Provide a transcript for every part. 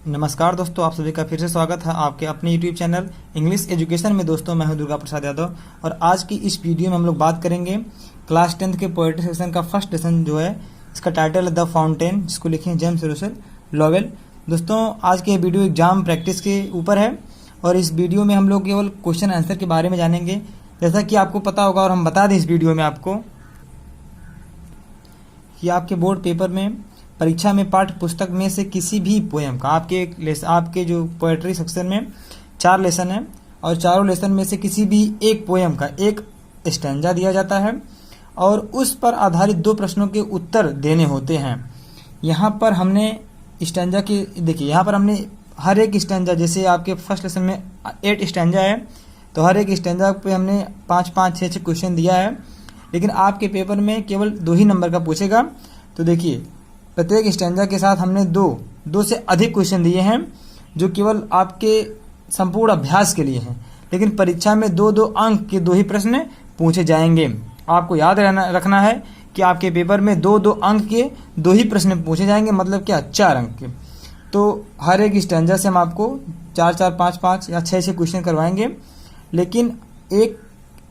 नमस्कार दोस्तों, आप सभी का फिर से स्वागत है आपके अपने यूट्यूब चैनल इंग्लिश एजुकेशन में। दोस्तों मैं हूं दुर्गा प्रसाद यादव और आज की इस वीडियो में हम लोग बात करेंगे क्लास 10th के पोएट्री सेक्शन का फर्स्ट लेसन जो है, इसका टाइटल है द फाउंटेन, जिसको लिखे हैं जेम्स रूसेल लॉवेल। दोस्तों आज के वीडियो एग्जाम प्रैक्टिस के ऊपर है और इस वीडियो में हम लोग केवल क्वेश्चन आंसर के बारे में जानेंगे। जैसा कि आपको पता होगा और हम बता दें इस वीडियो में आपको कि आपके बोर्ड पेपर में परीक्षा में पाठ्य पुस्तक में से किसी भी पोएम का आपके जो पोएट्री सेक्शन में 4 लेसन है और चारों लेसन में से किसी भी एक पोएम का एक स्टैंजा दिया जाता है और उस पर आधारित 2 प्रश्नों के उत्तर देने होते हैं। यहाँ पर हमने स्टैंजा की देखिए, यहाँ पर हमने हर एक स्टैंजा, जैसे आपके फर्स्ट लेसन में 8 स्टैंजा है तो हर एक स्टैंजा पे हमने 5-5, 6-6 क्वेश्चन दिया है, लेकिन आपके पेपर में केवल 2 ही नंबर का पूछेगा। तो देखिए प्रत्येक स्टैंजा के साथ हमने दो से अधिक क्वेश्चन दिए हैं जो केवल आपके संपूर्ण अभ्यास के लिए हैं, लेकिन परीक्षा में 2-2 अंक के 2 ही प्रश्न पूछे जाएंगे। आपको याद रखना है कि आपके पेपर में 2-2 अंक के 2 ही प्रश्न पूछे जाएंगे, मतलब क्या 4 अंक के। तो हर एक स्टैंजा से हम आपको 4-4, 5-5 या 6-6 क्वेश्चन करवाएंगे, लेकिन एक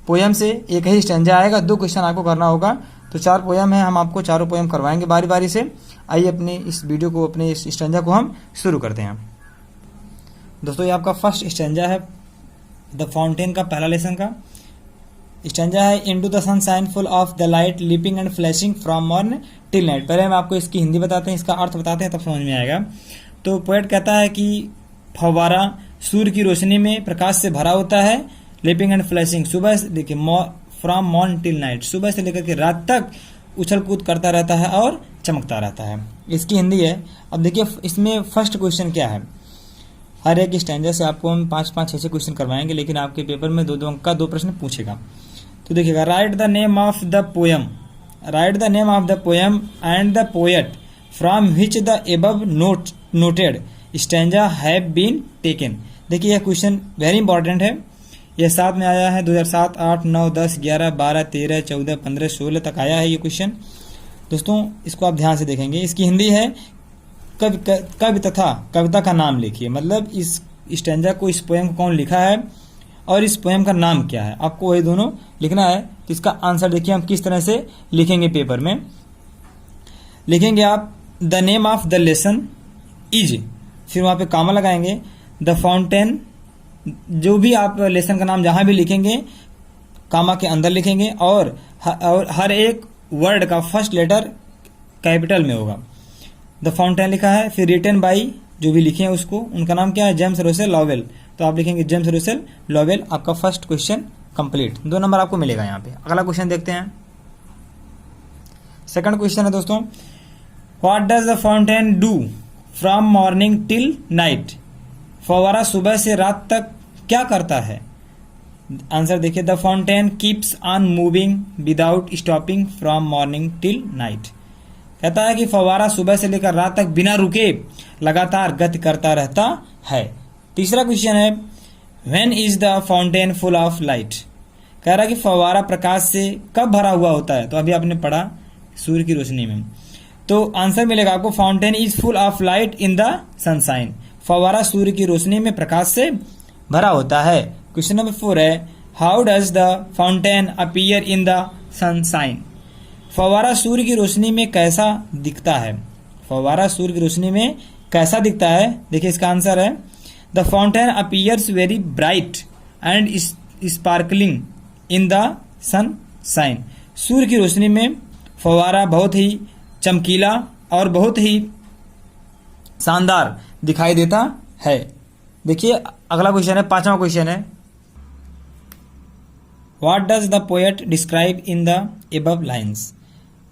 पोएम से एक ही स्टैंजा आएगा, 2 क्वेश्चन आपको करना होगा। तो 4 पोएम है, हम आपको चारों पोएम करवाएंगे बारी बारी से। आइए अपने इस वीडियो को, अपने इस स्टैंजा को हम शुरू करते हैं। दोस्तों ये आपका फर्स्ट स्टैंजा है द फाउंटेन का पहला लेसन का स्टैंजा है। Into the sunshine full of the light leaping and flashing from morn till night. पहले हम आपको इसकी हिंदी बताते हैं, इसका अर्थ बताते हैं, तब समझ में आएगा। तो पोएट कहता है कि फव्वारा सूर्य की रोशनी में प्रकाश से भरा होता है। लीपिंग एंड फ्लैशिंग, सुबह से देखिए फ्रॉम मॉर्न टिल नाइट, सुबह से लेकर के रात तक उछल कूद करता रहता है और चमकता रहता है। इसकी हिंदी है। अब देखिए इसमें फर्स्ट क्वेश्चन क्या है। हर एक स्टैंजा से आपको हम 5-5, 6-6 क्वेश्चन करवाएंगे, लेकिन आपके पेपर में 2-2 अंक का 2 प्रश्न पूछेगा। तो देखिएगा, write the name of the poem, write the name of the poem and the poet from which the above noted stanza have been taken. देखिए यह क्वेश्चन वेरी इंपॉर्टेंट है। यह 7 में आया है, 2007, 8, 9, 10, 11, 12, 13, 14, 15, 16 तक आया है ये क्वेश्चन। दोस्तों इसको आप ध्यान से देखेंगे। इसकी हिंदी है कवि तथा कविता का नाम लिखिए, मतलब इस स्टैंजा को, इस पोएम को कौन लिखा है और इस पोएम का नाम क्या है, आपको वही दोनों लिखना है। तो इसका आंसर देखिए हम किस तरह से लिखेंगे। पेपर में लिखेंगे आप the name of the lesson is, फिर वहां पे कामा लगाएंगे, द फाउंटेन, जो भी आप लेसन का नाम जहां भी लिखेंगे कामा के अंदर लिखेंगे और हर एक वर्ड का फर्स्ट लेटर कैपिटल में होगा। द फाउंटेन लिखा है, फिर रिटन बाई, जो भी लिखे हैं उसको, उनका नाम क्या है, जेम्स रूसेल लॉवेल, तो आप लिखेंगे जेम्स रूसेल लॉवेल। आपका फर्स्ट क्वेश्चन कंप्लीट, 2 नंबर आपको मिलेगा यहाँ पे। अगला क्वेश्चन देखते हैं। सेकंड क्वेश्चन है दोस्तों, what does the fountain do from morning till night. फव्वारा सुबह से रात तक क्या करता है। आंसर देखिए, the fountain keeps on moving without stopping from morning till night. कहता है कि फव्वारा सुबह से लेकर रात तक बिना रुके लगातार गति करता रहता है। तीसरा क्वेश्चन है, when is the fountain full of light. कह रहा है कि फव्वारा प्रकाश से कब भरा हुआ होता है, तो अभी आपने पढ़ा सूर्य की रोशनी में। तो आंसर मिलेगा आपको, fountain is full of light in the sunshine. फव्वारा सूर्य की रोशनी में प्रकाश से भरा होता है। क्वेश्चन नंबर 4 है, how does the fountain appear in the sunshine. फव्वारा सूर्य की रोशनी में कैसा दिखता है। फव्वारा सूर्य की रोशनी में कैसा दिखता है। देखिए इसका आंसर है, the fountain appears very bright and sparkling in the sunshine. सूर्य की रोशनी में फव्वारा बहुत ही चमकीला और बहुत ही शानदार दिखाई देता है। देखिए अगला क्वेश्चन है, 5वां क्वेश्चन है, what does the poet describe in the above lines.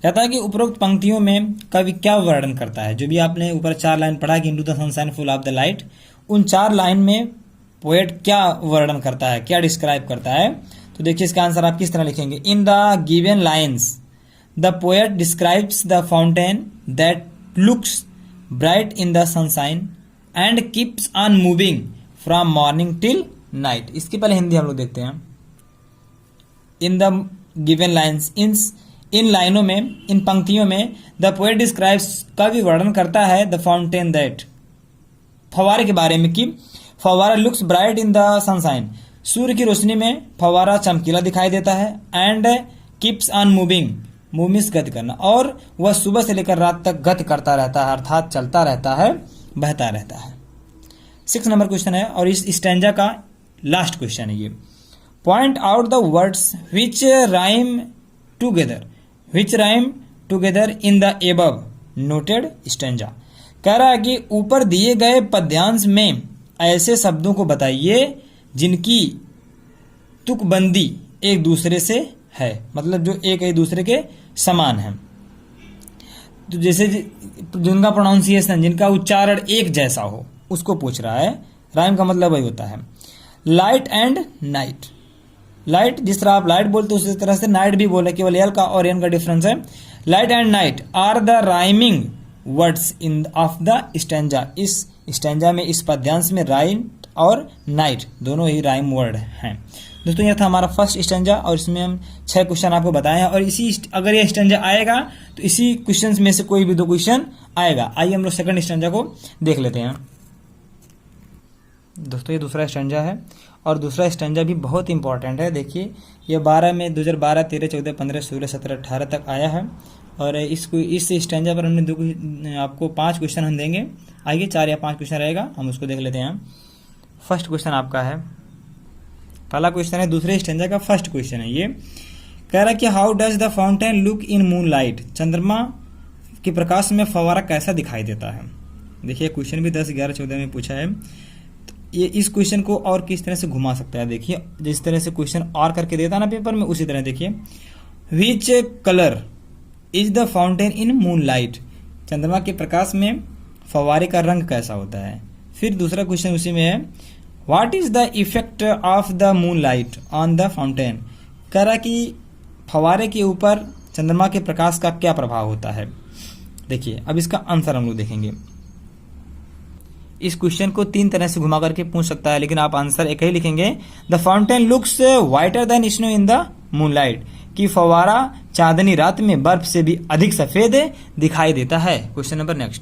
कहता है कि उपरोक्त पंक्तियों में कवि क्या वर्णन करता है। जो भी आपने ऊपर 4 लाइन पढ़ा कि into the sunshine full of the light, उन 4 लाइन में पोएट क्या वर्णन करता है, क्या डिस्क्राइब करता है। तो देखिए इसका आंसर आप किस तरह लिखेंगे, in the given lines the poet describes the fountain that looks bright in the sunshine and keeps on moving from morning till night. इसकी पहले हिंदी हम लोग देखते हैं। इन द गिवन लाइन्स, इन लाइनों में, इन पंक्तियों में द पोएट डिस्क्राइब्स, कवि वर्णन करता है द फाउंटेन दैट, फव्वारे के बारे में कि फव्वारा looks bright in the sunshine, सूर्य की रोशनी में फव्वारा चमकीला दिखाई देता है। And keeps on moving, move means गति करना, और वह सुबह से लेकर रात तक गति करता रहता है, अर्थात चलता रहता है, बहता रहता है। 6 नंबर क्वेश्चन है और इस स्टैंजा का लास्ट क्वेश्चन है ये। Point out the words which rhyme together in the above noted stanza. कह रहा है कि ऊपर दिए गए पद्यांश में ऐसे शब्दों को बताइए जिनकी तुकबंदी एक दूसरे से है, मतलब जो एक दूसरे के समान है। तो जैसे जिनका प्रोनाउंसिएशन, जिनका उच्चारण एक जैसा हो, उसको पूछ रहा है। राइम का मतलब वही होता है। लाइट एंड नाइट, लाइट जिस तरह आप लाइट बोलते हो उसी तरह से नाइट भी बोले, केवल एल का और एन का डिफरेंस है। Light and night are the rhyming words in of the stanza. इस स्टैंजा में, इस पद्यांश में राइट और नाइट दोनों ही राइम वर्ड हैं। दोस्तों यह था हमारा फर्स्ट स्टैंजा और इसमें हम 6 क्वेश्चन आपको बताए हैं और इसी अगर यह स्टैंजा आएगा तो इसी क्वेश्चंस में से कोई भी 2 क्वेश्चन आएगा। आइए हम लोग सेकंड स्टैंजा को देख लेते हैं। दोस्तों ये दूसरा स्टैंजा है और दूसरा स्टैंजा भी बहुत इंपॉर्टेंट है। देखिए ये 12 में 2012, 13, 14, 15, 16, 17, 18 तक आया है और इस स्टैंजा पर हमने आपको 5 क्वेश्चन हम देंगे। आइए 4 या 5 क्वेश्चन रहेगा, हम उसको देख लेते हैं। फर्स्ट क्वेश्चन आपका है, पहला क्वेश्चन है दूसरे स्टैंजा का फर्स्ट क्वेश्चन है। ये कह रहा है कि how does the fountain look in moon light. चंद्रमा के प्रकाश में फव्वारा कैसा दिखाई देता है। देखिए क्वेश्चन भी 10, 11, 14 में पूछा है। तो ये इस क्वेश्चन को और किस तरह से घुमा सकता है। देखिए जिस तरह से क्वेश्चन और करके देता ना पेपर में, उसी तरह देखिए। Which colour is the fountain in moon light. चंद्रमा के प्रकाश में फव्वारे का रंग कैसा होता है। फिर दूसरा क्वेश्चन उसी में है, what is the effect of the moon light on the fountain. कह रहा कि फव्वारे के ऊपर चंद्रमा के प्रकाश का क्या प्रभाव होता है। देखिए अब इसका आंसर हम लोग देखेंगे। इस क्वेश्चन को 3 तरह से घुमा करके पूछ सकता है, लेकिन आप आंसर एक ही लिखेंगे। The fountain looks whiter than snow in the moon light, कि फव्वारा चांदनी रात में बर्फ से भी अधिक सफेद दिखाई देता है। Question number next.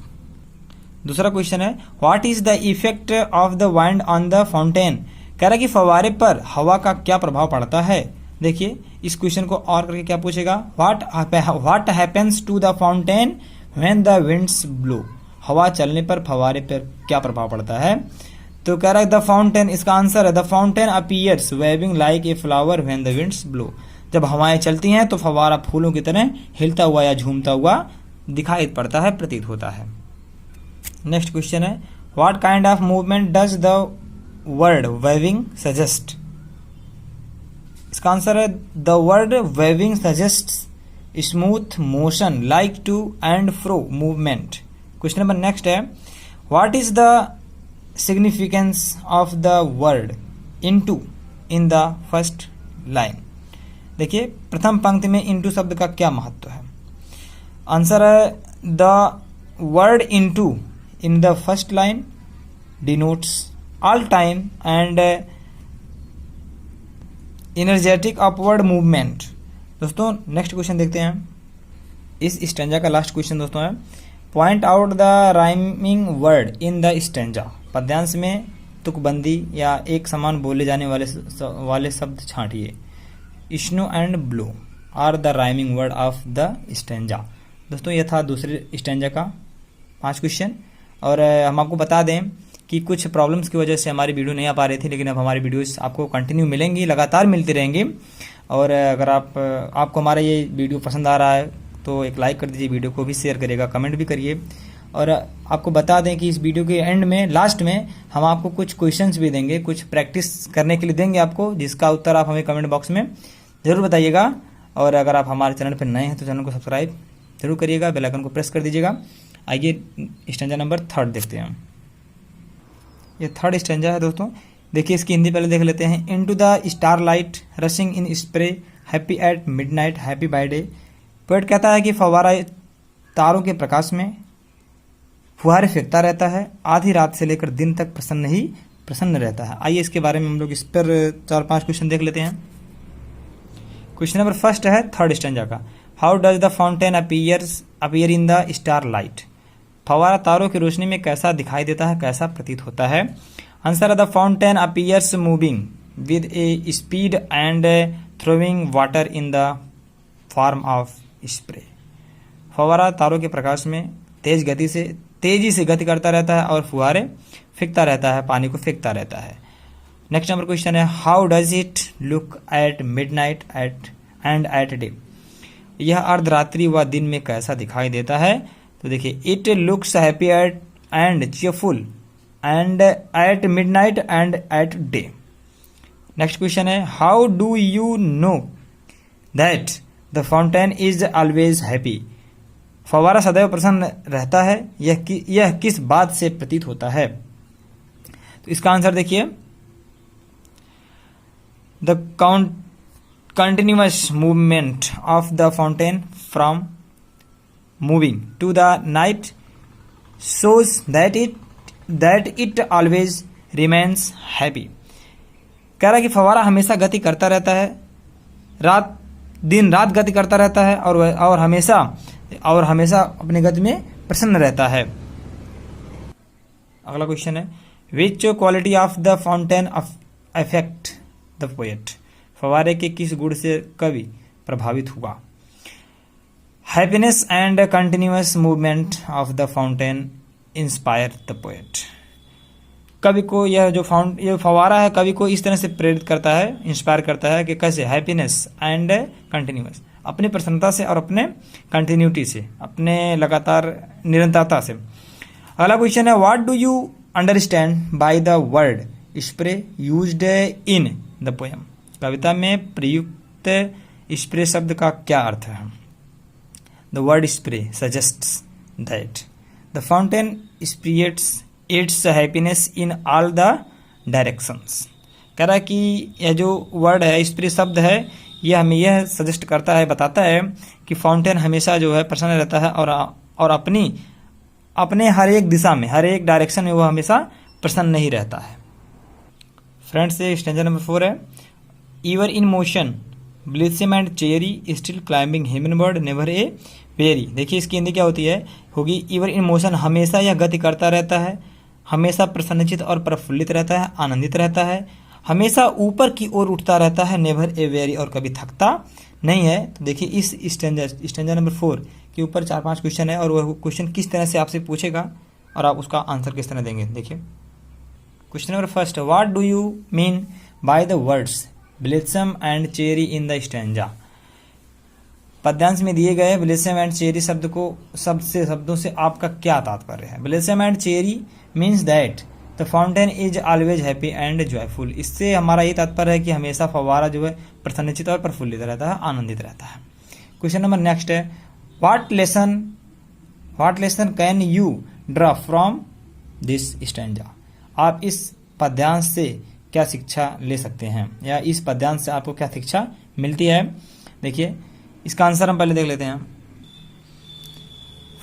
दूसरा क्वेश्चन है, what is the effect of the wind on the fountain. कह रहा है कि फव्वारे पर हवा का क्या प्रभाव पड़ता है। देखिए इस क्वेश्चन को और करके क्या पूछेगा, what happens to the fountain when the winds blow. हवा चलने पर फव्वारे पर क्या प्रभाव पड़ता है। तो कह रहा है द फाउंटेन, इसका आंसर है the fountain appears waving like a flower when the winds blow. जब हवाएं चलती हैं तो फव्वारा फूलों की तरह हिलता हुआ या झूमता हुआ दिखाई पड़ता है, प्रतीत होता है। नेक्स्ट क्वेश्चन है, what kind of movement does the word waving suggest. इसका आंसर है the word waving suggest smooth motion like to and fro movement. Question number next है, what is the significance of the word into in the first line. देखिए प्रथम पंक्ति में into शब्द का क्या महत्व है। आंसर है the word into in the first line denotes all time and energetic upward movement। दोस्तों नेक्स्ट क्वेश्चन देखते हैं। इस स्टैंजा का लास्ट क्वेश्चन दोस्तों है, point out the rhyming word in the stanza. पद्यांश में तुकबंदी या एक समान बोले जाने वाले शब्द छांटिए। Snow and blow are the rhyming word of the stanza. दोस्तों यह था दूसरे स्टैंजा का 5 क्वेश्चन और हम आपको बता दें कि कुछ प्रॉब्लम्स की वजह से हमारी वीडियो नहीं आ पा रही थी, लेकिन अब हमारी वीडियोस आपको कंटिन्यू मिलेंगी, लगातार मिलती रहेंगी। और अगर आपको हमारा ये वीडियो पसंद आ रहा है तो एक लाइक कर दीजिए, वीडियो को भी शेयर करिएगा, कमेंट भी करिए। और आपको बता दें कि इस वीडियो के एंड में, लास्ट में हम आपको कुछ क्वेश्चंस भी देंगे, कुछ प्रैक्टिस करने के लिए देंगे आपको, जिसका उत्तर आप हमें कमेंट बॉक्स में ज़रूर बताइएगा। और अगर आप हमारे चैनल पर नए हैं तो चैनल को सब्सक्राइब जरूर करिएगा, बेल आइकन को प्रेस कर दीजिएगा। आइए स्टैंजा नंबर 3 देखते हैं। ये 3rd स्टैंजा है दोस्तों। देखिए इसकी हिंदी पहले देख लेते हैं। Into the star light rushing in spray happy at midnight happy by day. Poet कहता है कि फव्वारा तारों के प्रकाश में फुहारे फेंकता रहता है, आधी रात से लेकर दिन तक प्रसन्न रहता है। आइए इसके बारे में हम लोग इस पर 4-5 क्वेश्चन देख लेते हैं। क्वेश्चन नंबर 1 है 3rd स्टैंजा का, how does the fountain appear in the star light. फवारा तारों की रोशनी में कैसा दिखाई देता है, कैसा प्रतीत होता है? Answer, the fountain appears moving with A speed and throwing water in the form of spray. फवारा तारों के प्रकाश में तेजी से गति करता रहता है और फुहारे फेंकता रहता है, पानी को फेंकता रहता है। नेक्स्ट नंबर क्वेश्चन है, how does it look at midnight and at day? यह अर्धरात्रि व दिन में कैसा दिखाई देता है? तो देखिए, it looks happy and cheerful and at midnight and at day. Next question है, how do you know that the fountain is always happy? फवारा सदैव प्रसन्न रहता है, यह किस बात से प्रतीत होता है? तो इसका आंसर देखिए, the continuous movement of the fountain from moving to the night shows that it always remains happy। कह रहा है कि फवारा हमेशा गति करता रहता है, दिन रात गति करता रहता है और हमेशा अपनी गति में प्रसन्न रहता है। अगला क्वेश्चन है, विच quality of the fountain affect the poet? फवारे के किस गुण से कवि प्रभावित हुआ? Happiness and continuous movement of the fountain inspire the poet. कवि को ये फवारा है, कवि को इस तरह से प्रेरित करता है, इंस्पायर करता है कि कैसे? हैप्पीनेस एंड कंटिन्यूअस, अपनी प्रसन्नता से और अपने कंटिन्यूटी से, अपने लगातार निरंतरता से। अगला क्वेश्चन है, what do you understand by the word spray used in the poem? कविता में प्रयुक्त स्प्रे शब्द का क्या अर्थ है? The word spray suggests that the fountain spreads its happiness in all the directions. कह रहा है कि यह जो वर्ड है, स्प्रे शब्द है, यह हमें यह सजेस्ट करता है, बताता है कि फाउंटेन हमेशा जो है प्रसन्न रहता है और अपने हर एक दिशा में, हर एक डायरेक्शन में वो हमेशा प्रसन्न नहीं रहता है। फ्रेंड्स, ये स्टैंजा नंबर 4 है, ever in motion blithesome and cheery still climbing heavenward never aweary. देखिए इसकी हिंदी क्या होगी, ईवर इन मोशन, हमेशा यह गति करता रहता है, हमेशा प्रसन्नचित और प्रफुल्लित रहता है, आनंदित रहता है, हमेशा ऊपर की ओर उठता रहता है, नेवर ए वेरी, और कभी थकता नहीं है। तो देखिए इस स्टैंजा नंबर 4 के ऊपर 4-5 क्वेश्चन है और वह क्वेश्चन किस तरह से आपसे पूछेगा और आप उसका आंसर किस तरह देंगे। देखिए question number first, what do you mean by the words blithesome and cheery in the stanza? पद्यांश में दिए गए ब्लिसम एंड चेरी शब्दों से आपका क्या तात्पर्य है? Blithesome and cheery means that the fountain is always happy and joyful. इससे हमारा ये तात्पर्य है कि हमेशा फव्वारा जो है प्रसन्नचित और प्रफुल्लित रहता है, आनंदित रहता है। क्वेश्चन नंबर नेक्स्ट है, what lesson can you draw from this stanza? आप इस पद्यांश से क्या शिक्षा ले सकते हैं या इस पद्यांश से आपको क्या शिक्षा मिलती है? देखिए इसका आंसर हम पहले देख लेते हैं।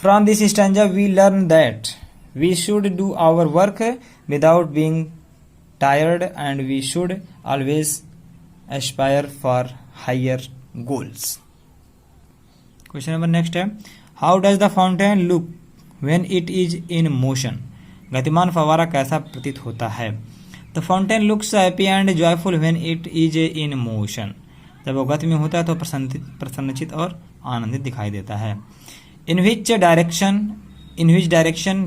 From this stanza we learn that we should do our work without being tired and we should always aspire for higher goals. Question number next है, how does the fountain look when it is in motion? गतिमान फव्वारा कैसा प्रतीत होता है? The fountain looks happy and joyful when it is in motion. जब वो गति में होता है तो प्रसन्नचित और आनंदित दिखाई देता है। In which direction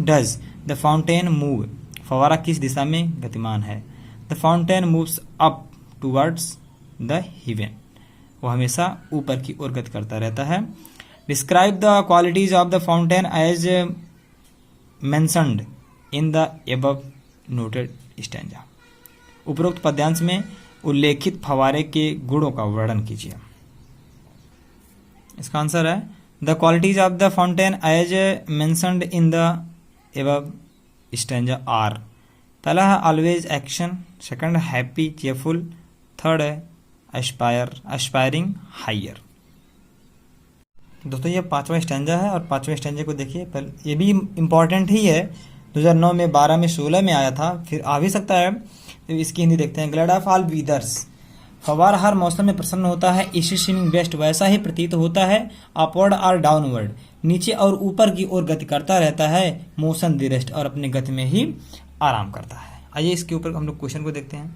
does the fountain move? फव्वारा किस दिशा में गतिमान है? The fountain moves up towards the heaven. वो हमेशा ऊपर की ओर गति करता रहता है। Describe the qualities of the fountain as mentioned in the above noted stanza. उपरोक्त पद्यांश में उल्लेखित फव्वारे के गुणों का वर्णन कीजिए। इसका आंसर है, the qualities of the fountain as mentioned in the above stanza are. पहला है always action, second happy cheerful, third है एस्पायरिंग हायर। दोस्तों ये 5वां स्टैंजा है और 5वें स्टैंजे को देखिए। ये भी इम्पॉर्टेंट ही है, 2009 में, 12 में, 16 में आया था, फिर आ भी सकता है। तो इसकी हिंदी देखते हैं। ग्लैड ऑफ ऑल वीदर्स, फव्वारा हर मौसम में प्रसन्न होता है। इसी स्विमिंग बेस्ट, वैसा ही प्रतीत होता है। अपवर्ड और डाउनवर्ड, नीचे और ऊपर की ओर गति करता रहता है, मोशन द रेस्ट, और अपने गति में ही आराम करता है। आइए इसके ऊपर हम लोग क्वेश्चन को देखते हैं।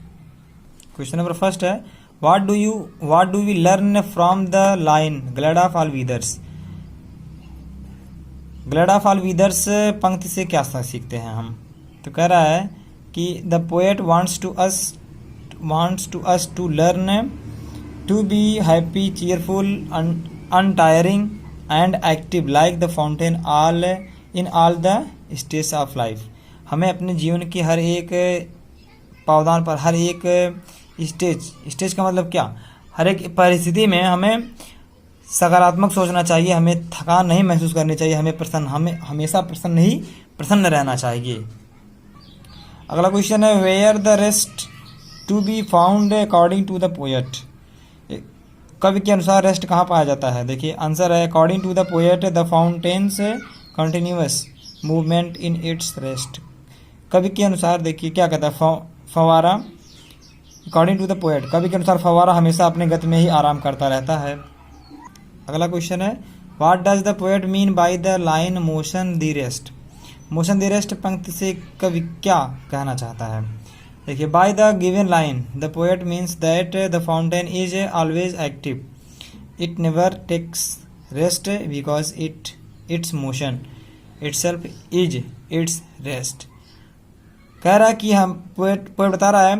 क्वेश्चन नंबर फर्स्ट है, what do we learn from the line glad of all weathers. Glad of all weathers पंक्ति से क्या सीखते हैं हम। तो कह रहा है कि the poet wants to us to learn to be happy, cheerful, untiring and active like the fountain all in all the stage of life. हमें अपने जीवन की हर एक पावदान पर, हर एक स्टेज का मतलब क्या, हर एक परिस्थिति में हमें सकारात्मक सोचना चाहिए, हमें थकान नहीं महसूस करनी चाहिए, हमें हमेशा प्रसन्न रहना चाहिए। अगला क्वेश्चन है, where the rest to be found according to the poet. कवि के अनुसार रेस्ट कहाँ पाया जाता है। देखिए आंसर है, according to the poet the fountain's continuous movement in its rest. कवि के अनुसार देखिए क्या कहता है, फवारा, अकॉर्डिंग टू द पोएट कवि के अनुसार फवारा हमेशा अपने गति में ही आराम करता रहता है। अगला क्वेश्चन है, what does the poet mean by the line motion the rest. Motion the rest पंक्ति से कवि क्या कहना चाहता है। देखिए, by the given line the poet means that the fountain is always active, it never takes rest because its motion itself is its rest. कह रहा है कि हम पोएट बता रहा है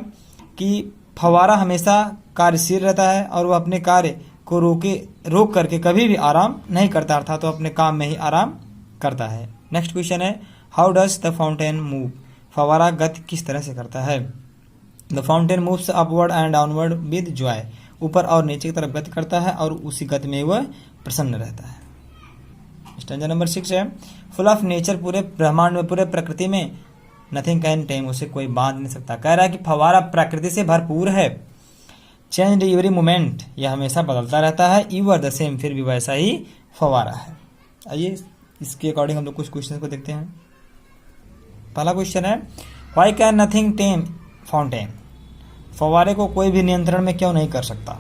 कि फवारा हमेशा कार्यशील रहता है और वह अपने कार्य को रोक करके कभी भी आराम नहीं करता, अर्थात तो अपने काम में ही आराम करता है। नेक्स्ट क्वेश्चन है, how does the fountain move. फवारा गति किस तरह से करता है। The fountain moves upward and downward with Joy. ऊपर और नीचे की तरफ गति करता है और उसी गति में वह प्रसन्न रहता है। स्टैंजा नंबर 6 है, फुल ऑफ नेचर, पूरे ब्रह्मांड में, पूरे प्रकृति में, नथिंग कैन टेम, उसे कोई बांध नहीं सकता। कह रहा है कि फवारा प्रकृति से भरपूर है। चेंज एवरी मोमेंट, यह हमेशा बदलता रहता है। यूर द सेम, फिर भी वैसा ही फवारा है। आइए इसके अकॉर्डिंग हम लोग कुछ क्वेश्चन को देखते हैं। पहला क्वेश्चन है, why can nothing time fountain. फवारे को कोई भी नियंत्रण में क्यों नहीं कर सकता।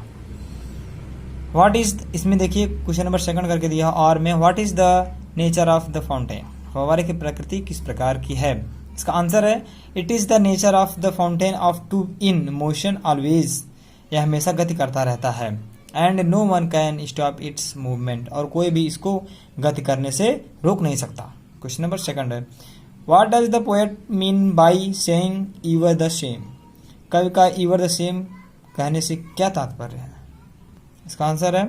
व्हाट इज, इसमें देखिए क्वेश्चन नंबर 2 करके दिया और में, what is the nature of the fountain. फवारे की प्रकृति किस प्रकार की है। इसका आंसर है, it is the nature of the fountain of to in motion always, यह हमेशा गति करता रहता है। And no one can stop its movement, और कोई भी इसको गति करने से रोक नहीं सकता। क्वेश्चन नंबर 2 है, what does the poet mean by saying ईवर the same. कवि का ईवर द सेम कहने से क्या तात्पर्य है। इसका आंसर है,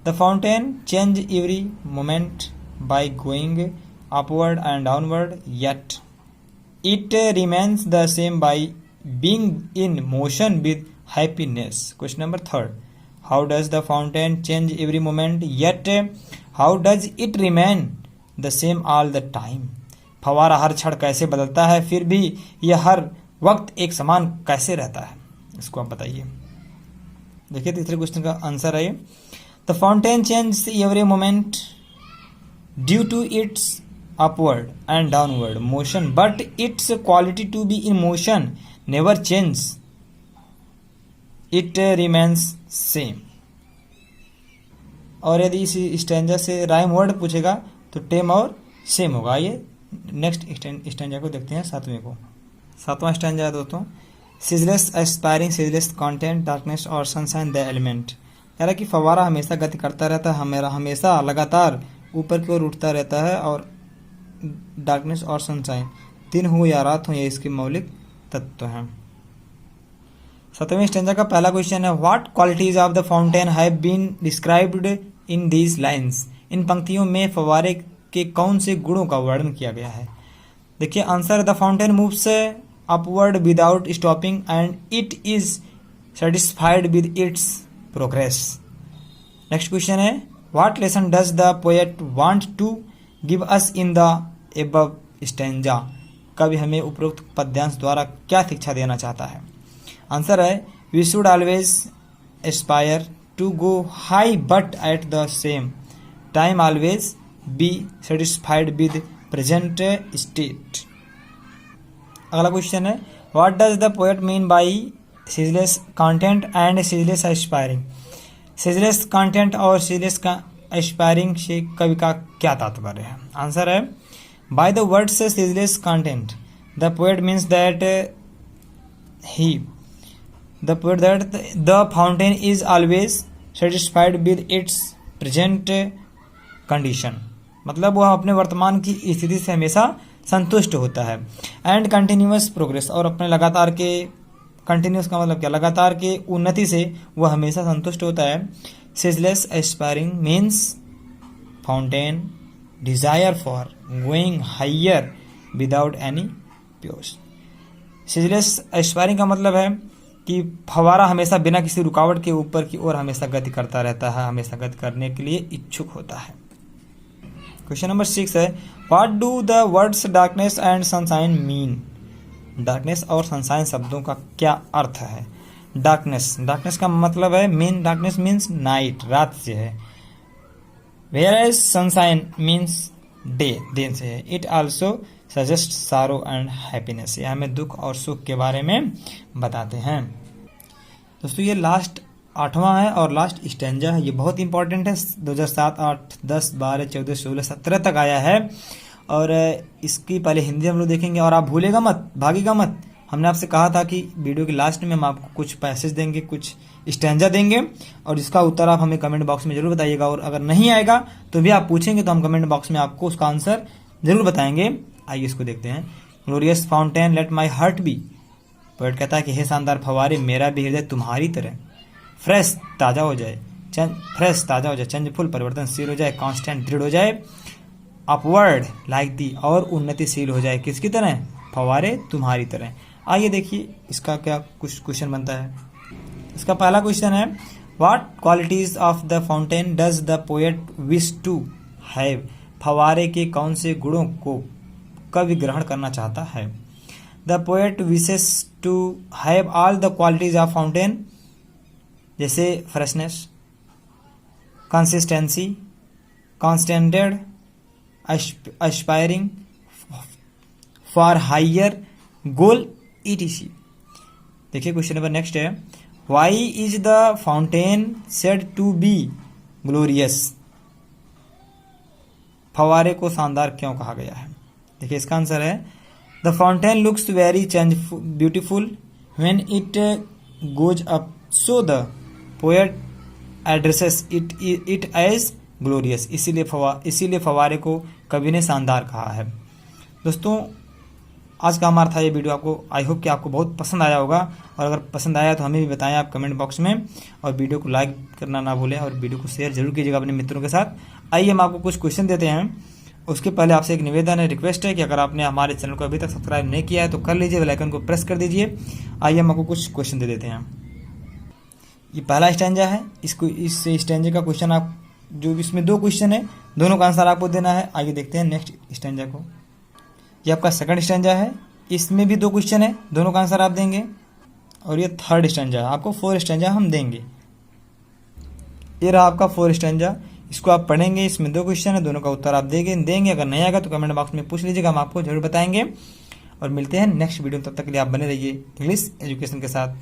the fountain change every moment by going upward and downward, yet it remains the same by being in motion with happiness. Question number 3, how does the fountain change every moment, yet how does it remain the same all the time. फवारा हर क्षण कैसे बदलता है, फिर भी यह हर वक्त एक समान कैसे रहता है, इसको आप बताइए। देखिए तीसरे क्वेश्चन का आंसर है, the fountain change every moment due to its upward and downward motion, but its quality to be in motion never change, it remains same. और यदि इस स्टैंजा से राइम वर्ड पूछेगा तो टेम और सेम होगा। ये नेक्स्ट स्टैंजा को देखते हैं, 7वें को। 7वां स्टैंजा है दोस्तों, ceaseless aspiring, ceaseless content, darkness और सनशाइन द एलिमेंट। कह रहा है कि फवारा हमेशा गति करता रहता है, हमेशा लगातार ऊपर की ओर उठता रहता है, और डार्कनेस और सनशाइन, दिन हो या रात हो, ये इसके मौलिक तत्व हैं। 7वें स्टैंजा का पहला क्वेश्चन है, what qualities of the fountain have been described in these lines. इन पंक्तियों में फवारे के कौन से गुणों का वर्णन किया गया है। देखिए answer, the fountain moves upward without stopping and it is satisfied with its progress. Next question है, what lesson does the poet want to give us in the above stanza. कवि हमें उपरोक्त पद्यांश द्वारा क्या शिक्षा देना चाहता है। आंसर है, we should always aspire to go high but at the same time always be satisfied with present state. अगला क्वेश्चन है, what does the poet mean by ceaseless content and ceaseless aspiring. Ceaseless content और ceaseless aspiring से कवि का क्या तात्पर्य है? Answer है by the words ceaseless content the poet means that the fountain is always satisfied with its present condition, मतलब वह अपने वर्तमान की स्थिति से हमेशा संतुष्ट होता है। एंड कंटिन्यूअस प्रोग्रेस, और अपने लगातार के, कंटिन्यूअस का मतलब क्या, लगातार के उन्नति से वह हमेशा संतुष्ट होता है। Ceaseless aspiring means fountain desire for going higher without any pause. Ceaseless aspiring का मतलब है कि फवारा हमेशा बिना किसी रुकावट के ऊपर की ओर हमेशा गति करता रहता है, हमेशा गति करने के लिए इच्छुक होता है। क्वेश्चन नंबर 6 है what do the words darkness and sunshine mean? Darkness और सनशाइन शब्दों का क्या अर्थ है? डार्कनेस का मतलब है डार्कनेस मीन्स नाइट, रात से है। Whereas sunshine means day, दिन से है। It also suggest sorrow and happiness, ये हमें दुख और सुख के बारे में बताते हैं। दोस्तों ये लास्ट 8वां है और लास्ट स्टैंजा है, ये बहुत इंपॉर्टेंट है। 2007, 8, 10, 12, 14, 16, 17 तक आया है और इसकी पहले हिंदी हम लोग देखेंगे। और आप भूलेगा मत, भागेगा मत। हमने आपसे कहा था कि वीडियो के लास्ट में हम आपको कुछ पैसेज देंगे, कुछ स्टैंजा देंगे और इसका उत्तर आप हमें कमेंट बॉक्स में जरूर बताइएगा। और अगर नहीं आएगा तो भी आप पूछेंगे तो हम कमेंट बॉक्स में आपको उसका आंसर जरूर बताएंगे। आइए इसको देखते हैं। Glorious fountain let my heart be, poet कहता है कि हे शानदार फवारे, मेरा भी हृदय तुम्हारी तरह फ्रेश ताजा हो जाए, चेंजफुल परिवर्तनशील हो जाए, कांस्टेंट दृढ़ हो जाए, अपवर्ड लाइक दी और उन्नतिशील हो जाए, किसकी तरह? फवारे तुम्हारी तरह। आइए देखिए इसका क्या कुछ क्वेश्चन बनता है। इसका पहला क्वेश्चन है what qualities of the fountain does the poet wish to have? फवारे के कौन से गुणों को कवि ग्रहण करना चाहता है? The poet wishes to have all the qualities of fountain, जैसे freshness, consistency, constant, aspiring for higher goal etc। देखिए क्वेश्चन नंबर नेक्स्ट है why is the fountain said to be glorious? फवारे को शानदार क्यों कहा गया है? देखिए इसका आंसर है the fountain looks very beautiful when it goes up, so the poet addresses it as glorious. इसीलिए फवारे को कवि ने शानदार कहा है। दोस्तों आज का हमारा था ये वीडियो, आपको आई होप कि आपको बहुत पसंद आया होगा और अगर पसंद आया तो हमें भी बताएं आप कमेंट बॉक्स में और वीडियो को लाइक करना ना भूलें और वीडियो को शेयर जरूर कीजिएगा अपने मित्रों के साथ। आइए हम आपको कुछ क्वेश्चन देते हैं। उसके पहले आपसे एक निवेदन है, रिक्वेस्ट है कि अगर आपने हमारे चैनल को अभी तक सब्सक्राइब नहीं किया है तो कर लीजिए, बेल आइकन को प्रेस कर दीजिए। आइए हम आपको कुछ क्वेश्चन दे देते हैं। ये पहला स्टैंजा है, इस स्टैंजे का क्वेश्चन आप जो इसमें 2 क्वेश्चन है, दोनों का आंसर आपको देना है। आइए देखते हैं नेक्स्ट स्टैंजा को। ये आपका सेकंड स्टैंजा है, इसमें भी 2 क्वेश्चन है, दोनों का आंसर आप देंगे। और ये थर्ड स्टैंजा है, आपको 4 स्टैंजा हम देंगे। ये रहा आपका 4 स्टैंजा, इसको आप पढ़ेंगे, इसमें 2 क्वेश्चन है, दोनों का उत्तर आप देंगे। अगर नहीं आएगा तो कमेंट बॉक्स में पूछ लीजिएगा, हम आपको जरूर बताएंगे। और मिलते हैं नेक्स्ट वीडियो में, तब तक के लिए आप बने रहिए इंग्लिश एजुकेशन के साथ।